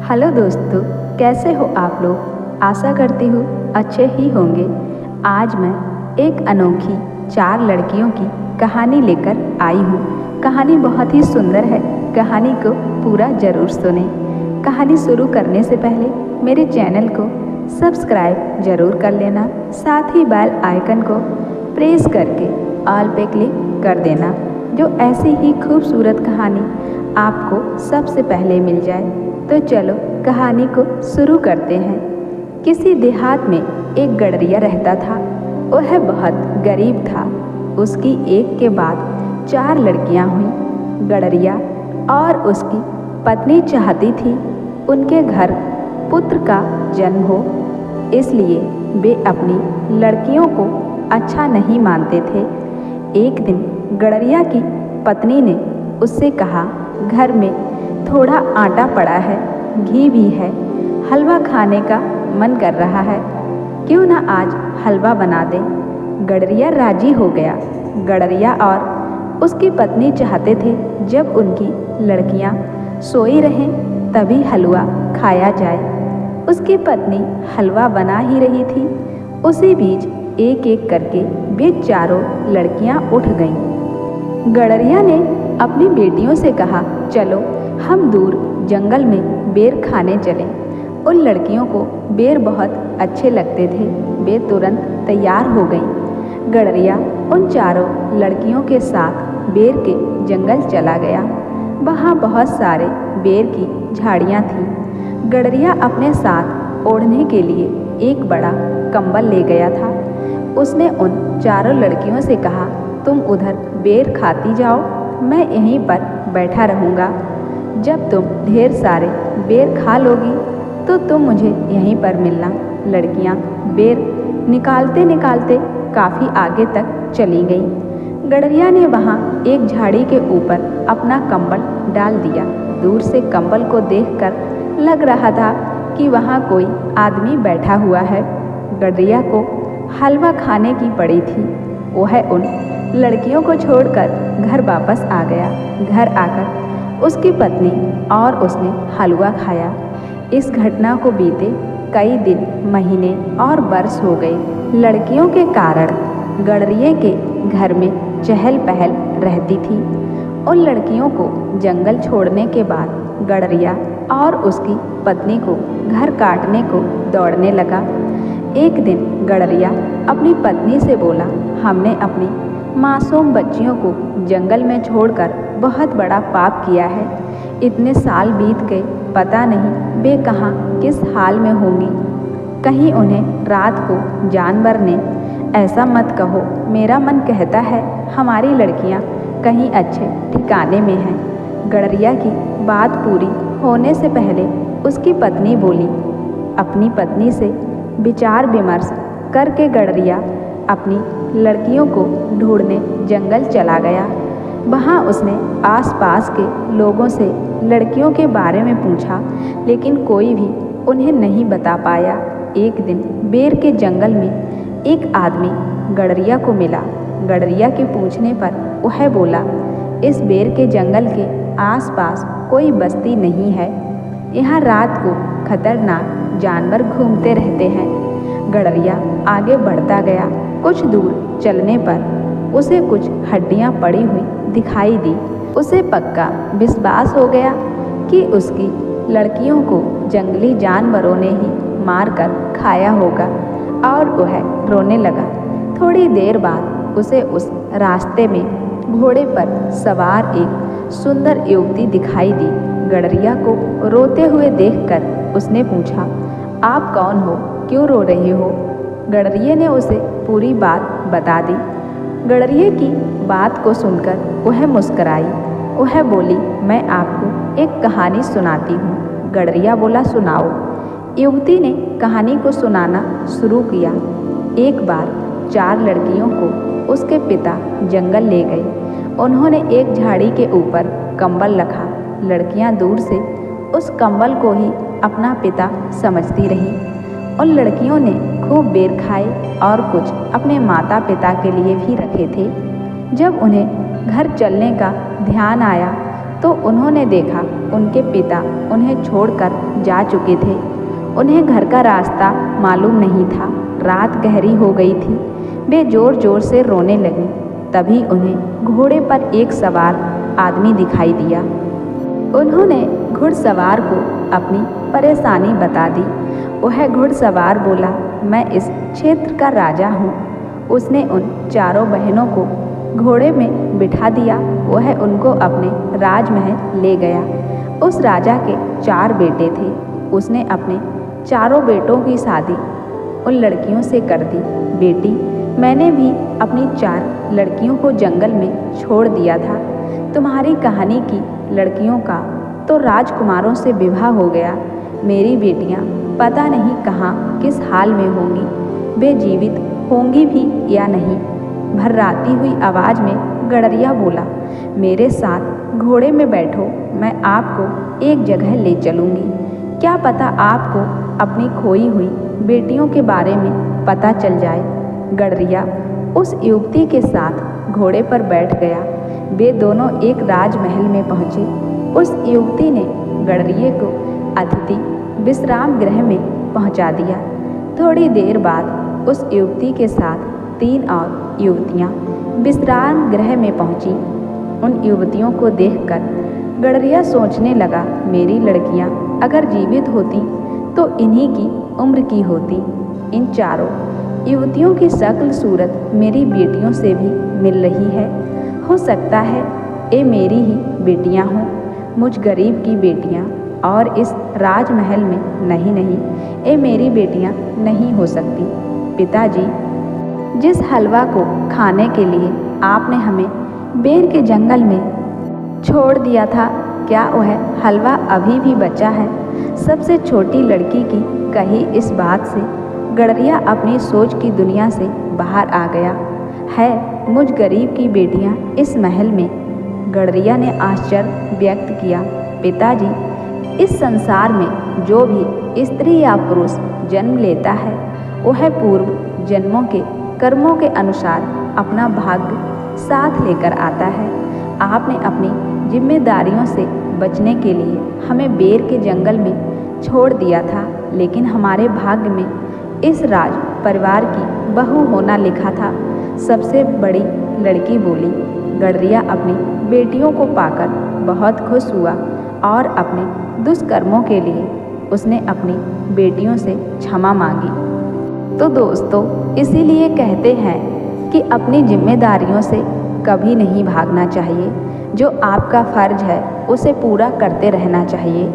Hello दोस्तों, कैसे हो आप लोग। आशा करती हूँ अच्छे ही होंगे। आज मैं एक अनोखी 4 लड़कियों की कहानी लेकर आई हूँ। कहानी बहुत ही सुंदर है। कहानी को पूरा ज़रूर सुनें। कहानी शुरू करने से पहले मेरे चैनल को सब्सक्राइब ज़रूर कर लेना, साथ ही बेल आइकन को प्रेस करके ऑल पे क्लिक कर देना, जो ऐसी ही खूबसूरत कहानी आपको सबसे पहले मिल जाए। तो चलो कहानी को शुरू करते हैं। किसी देहात में एक गडरिया रहता था। वह बहुत गरीब था। उसकी एक के बाद 4 लड़कियां हुईं। गडरिया और उसकी पत्नी चाहती थी उनके घर पुत्र का जन्म हो, इसलिए वे अपनी लड़कियों को अच्छा नहीं मानते थे। एक दिन गडरिया की पत्नी ने उससे कहा, घर में थोड़ा आटा पड़ा है, घी भी है, हलवा खाने का मन कर रहा है, क्यों ना आज हलवा बना दे। गडरिया राजी हो गया। गडरिया और उसकी पत्नी चाहते थे जब उनकी लड़कियां सोई रहें तभी हलवा खाया जाए। उसकी पत्नी हलवा बना ही रही थी। उसी बीच एक एक करके वे चारों लड़कियां उठ गईं। गडरिया ने अपनी बेटियों से कहा, चलो हम दूर जंगल में बेर खाने चलें। उन लड़कियों को बेर बहुत अच्छे लगते थे। वे तुरंत तैयार हो गईं। गडरिया उन चारों लड़कियों के साथ बेर के जंगल चला गया। वहाँ बहुत सारे बेर की झाड़ियाँ थीं। गडरिया अपने साथ ओढ़ने के लिए एक बड़ा कंबल ले गया था। उसने उन चारों लड़कियों से कहा, तुम उधर बेर खाती जाओ, मैं यहीं पर बैठा रहूँगा। जब तुम ढेर सारे बेर खा लोगी तो तुम मुझे यहीं पर मिलना। लड़कियां बेर निकालते निकालते काफ़ी आगे तक चली गईं। गडरिया ने वहां एक झाड़ी के ऊपर अपना कंबल डाल दिया। दूर से कंबल को देखकर लग रहा था कि वहां कोई आदमी बैठा हुआ है। गडरिया को हलवा खाने की पड़ी थी। वह उन लड़कियों को छोड़कर घर वापस आ गया। घर आकर उसकी पत्नी और उसने हलवा खाया। इस घटना को बीते कई दिन, महीने और वर्ष हो गए। लड़कियों के कारण गडरिये के घर में चहल पहल रहती थी। उन लड़कियों को जंगल छोड़ने के बाद गडरिया और उसकी पत्नी को घर काटने को दौड़ने लगा। एक दिन गडरिया अपनी पत्नी से बोला, हमने अपनी मासूम बच्चियों को जंगल में छोड़कर बहुत बड़ा पाप किया है। इतने साल बीत गए, पता नहीं वे कहाँ किस हाल में होंगी। कहीं उन्हें रात को जानवर ने, ऐसा मत कहो, मेरा मन कहता है हमारी लड़कियाँ कहीं अच्छे ठिकाने में हैं। गडरिया की बात पूरी होने से पहले उसकी पत्नी बोली। अपनी पत्नी से विचार विमर्श करके गडरिया अपनी लड़कियों को ढूंढने जंगल चला गया। वहाँ उसने आसपास के लोगों से लड़कियों के बारे में पूछा, लेकिन कोई भी उन्हें नहीं बता पाया। एक दिन बेर के जंगल में एक आदमी गडरिया को मिला। गडरिया के पूछने पर वह बोला, इस बेर के जंगल के आसपास कोई बस्ती नहीं है। यहाँ रात को खतरनाक जानवर घूमते रहते हैं। गडरिया आगे बढ़ता गया। कुछ दूर चलने पर उसे कुछ हड्डियां पड़ी हुई दिखाई दी। उसे पक्का विश्वास हो गया कि उसकी लड़कियों को जंगली जानवरों ने ही मारकर खाया होगा और वह रोने लगा। थोड़ी देर बाद उसे उस रास्ते में घोड़े पर सवार एक सुंदर युवती दिखाई दी। गडरिया को रोते हुए देखकर उसने पूछा, आप कौन हो, क्यों रो रही हो। गडरिये ने उसे पूरी बात बता दी। गडरिये की बात को सुनकर वह मुस्कराई। वह बोली, मैं आपको एक कहानी सुनाती हूँ। गडरिया बोला, सुनाओ। युवती ने कहानी को सुनाना शुरू किया। एक बार 4 लड़कियों को उसके पिता जंगल ले गए। उन्होंने एक झाड़ी के ऊपर कंबल रखा। लड़कियां दूर से उस कंबल को ही अपना पिता समझती रहीं। उन लड़कियों ने खूब बेर खाए और कुछ अपने माता पिता के लिए भी रखे थे। जब उन्हें घर चलने का ध्यान आया तो उन्होंने देखा उनके पिता उन्हें छोड़कर जा चुके थे। उन्हें घर का रास्ता मालूम नहीं था। रात गहरी हो गई थी। वे ज़ोर ज़ोर से रोने लगी। तभी उन्हें घोड़े पर एक सवार आदमी दिखाई दिया। उन्होंने घुड़सवार को अपनी परेशानी बता दी। वह घुड़सवार बोला, मैं इस क्षेत्र का राजा हूँ। उसने उन चारों बहनों को घोड़े में बिठा दिया। वह उनको अपने राजमहल ले गया। उस राजा के 4 बेटे थे। उसने अपने चारों बेटों की शादी उन लड़कियों से कर दी। बेटी, मैंने भी अपनी 4 लड़कियों को जंगल में छोड़ दिया था। तुम्हारी कहानी की लड़कियों का तो राजकुमारों से विवाह हो गया। मेरी बेटियां पता नहीं कहाँ किस हाल में होंगी। वे जीवित होंगी भी या नहीं। भर्राती हुई आवाज़ में गडरिया बोला, मेरे साथ घोड़े में बैठो, मैं आपको एक जगह ले चलूँगी। क्या पता आपको अपनी खोई हुई बेटियों के बारे में पता चल जाए। गडरिया उस युवती के साथ घोड़े पर बैठ गया। वे दोनों एक राजमहल में पहुँचे। उस युवती ने गडरिये को अतिथि विश्राम गृह में पहुँचा दिया। थोड़ी देर बाद उस युवती के साथ 3 और युवतियाँ विश्राम गृह में पहुँची। उन युवतियों को देखकर गडरिया सोचने लगा, मेरी लड़कियाँ अगर जीवित होती तो इन्हीं की उम्र की होती। इन चारों युवतियों की शक्ल सूरत मेरी बेटियों से भी मिल रही है। हो सकता है ये मेरी ही बेटियां हों। मुझ गरीब की बेटियां और इस राजमहल में नहीं, ये मेरी बेटियां नहीं हो सकती। पिताजी, जिस हलवा को खाने के लिए आपने हमें बेर के जंगल में छोड़ दिया था, क्या वह हलवा अभी भी बचा है? सबसे छोटी लड़की की कही इस बात से गडरिया अपनी सोच की दुनिया से बाहर आ गया। है मुझ गरीब की बेटियां इस महल में? गडरिया ने आश्चर्य व्यक्त किया। पिताजी, इस संसार में जो भी स्त्री या पुरुष जन्म लेता है वह पूर्व जन्मों के कर्मों के अनुसार अपना भाग्य साथ लेकर आता है। आपने अपनी जिम्मेदारियों से बचने के लिए हमें बेर के जंगल में छोड़ दिया था, लेकिन हमारे भाग्य में इस राज परिवार की बहू होना लिखा था। सबसे बड़ी लड़की बोली। गडरिया अपनी बेटियों को पाकर बहुत खुश हुआ और अपने दुष्कर्मों के लिए उसने अपनी बेटियों से क्षमा मांगी। तो दोस्तों, इसीलिए कहते हैं कि अपनी जिम्मेदारियों से कभी नहीं भागना चाहिए। जो आपका फ़र्ज है उसे पूरा करते रहना चाहिए।